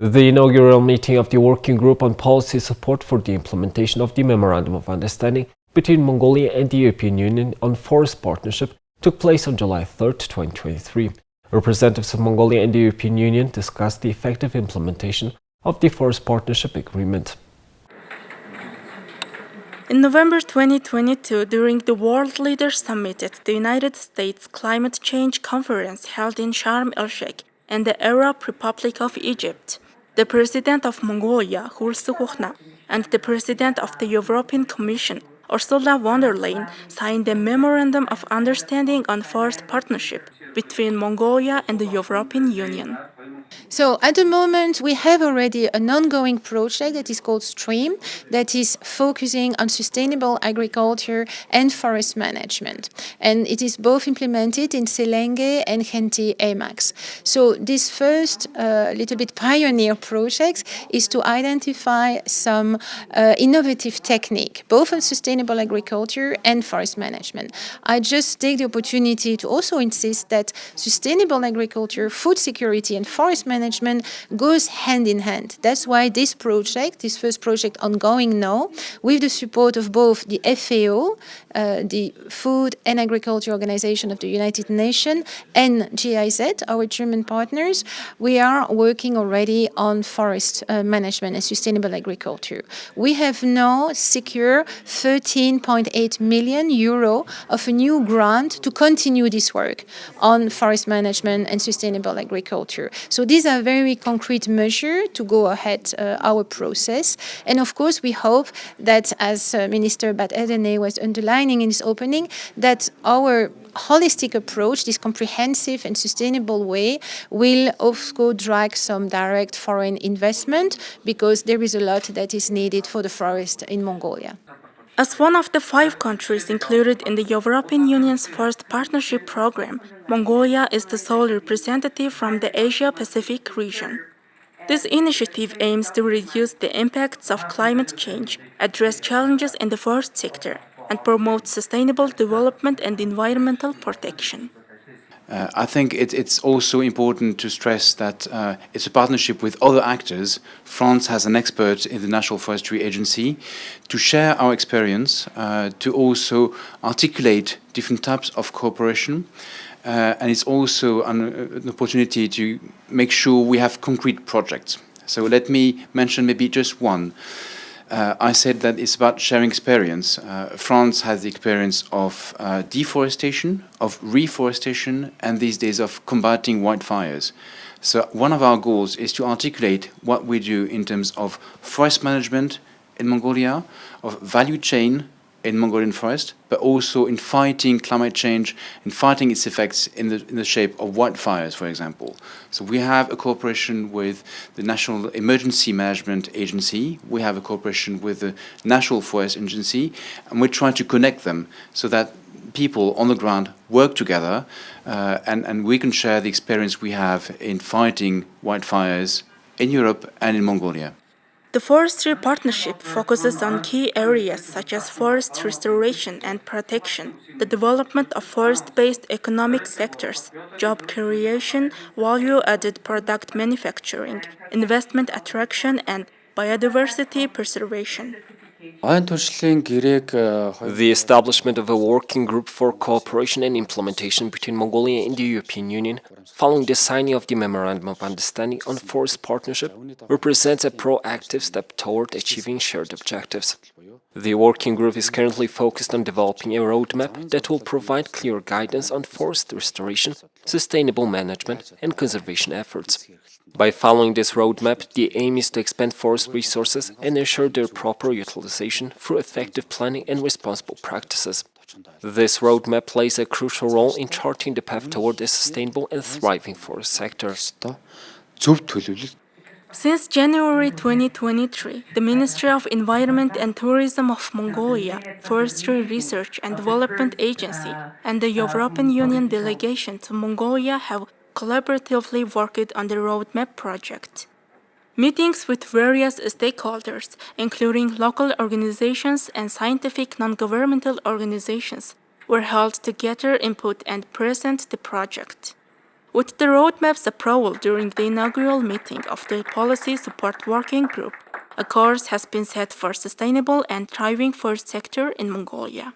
The inaugural meeting of the Working Group on Policy Support for the Implementation of the Memorandum of Understanding between Mongolia and the European Union on Forest Partnership took place on July 3, 2023. Representatives of Mongolia and the European Union discussed the effective implementation of the Forest Partnership Agreement. In November 2022, during the World Leaders Summit at the United States Climate Change Conference held in Sharm el-Sheikh and the Arab Republic of Egypt, the President of Mongolia, Hursulghna, and the President of the European Commission, Ursula von der Leyen, signed a Memorandum of Understanding on Forest Partnership between Mongolia and the European Union. So at the moment, we have already an ongoing project that is called STREAM, that is focusing on sustainable agriculture and forest management. And it is both implemented in Selenge and Khenti Emax. So this first little bit pioneer project is to identify some innovative technique, both on sustainable agriculture and forest management. I just take the opportunity to also insist that sustainable agriculture, food security and forest management goes hand in hand. That's why this project, this first project ongoing now, with the support of both the FAO, the Food and Agriculture Organization of the United Nations, and GIZ, our German partners, we are working already on forest management and sustainable agriculture. We have now secured 13.8 million euro of a new grant to continue this work on forest management and sustainable agriculture. So these are very concrete measures to go ahead our process. And of course, we hope that, as Minister Bad Edene was underlining in his opening, that our holistic approach, this comprehensive and sustainable way, will also drag some direct foreign investment, because there is a lot that is needed for the forest in Mongolia. As one of the 5 countries included in the European Union's Forest Partnership Program, Mongolia is the sole representative from the Asia-Pacific region. This initiative aims to reduce the impacts of climate change, address challenges in the forest sector, and promote sustainable development and environmental protection. I think it's also important to stress that it's a partnership with other actors. France has an expert in the National Forestry Agency to share our experience, to also articulate different types of cooperation. And it's also an opportunity to make sure we have concrete projects. So let me mention maybe just one. I said that it's about sharing experience. France has the experience of deforestation, of reforestation, and these days of combating wildfires. So one of our goals is to articulate what we do in terms of forest management in Mongolia, of value chain in Mongolian forest, but also in fighting climate change, in fighting its effects in the shape of wildfires, for example. So we have a cooperation with the National Emergency Management Agency, we have a cooperation with the National Forest Agency, and we're trying to connect them so that people on the ground work together, and we can share the experience we have in fighting wildfires in Europe and in Mongolia. The Forestry Partnership focuses on key areas such as forest restoration and protection, the development of forest-based economic sectors, job creation, value-added product manufacturing, investment attraction, and biodiversity preservation. The establishment of a working group for cooperation and implementation between Mongolia and the European Union, following the signing of the Memorandum of Understanding on Forest Partnership, represents a proactive step toward achieving shared objectives. The working group is currently focused on developing a roadmap that will provide clear guidance on forest restoration, sustainable management, and conservation efforts. By following this roadmap, the aim is to expand forest resources and ensure their proper utilization through effective planning and responsible practices. This roadmap plays a crucial role in charting the path toward a sustainable and thriving forest sector. Since January 2023, the Ministry of Environment and Tourism of Mongolia, Forestry Research and Development Agency, and the European Union delegation to Mongolia have collaboratively worked on the roadmap project. Meetings with various stakeholders, including local organizations and scientific non-governmental organizations, were held to gather input and present the project. With the roadmap's approval during the inaugural meeting of the Policy Support Working Group, a course has been set for sustainable and thriving forest sector in Mongolia.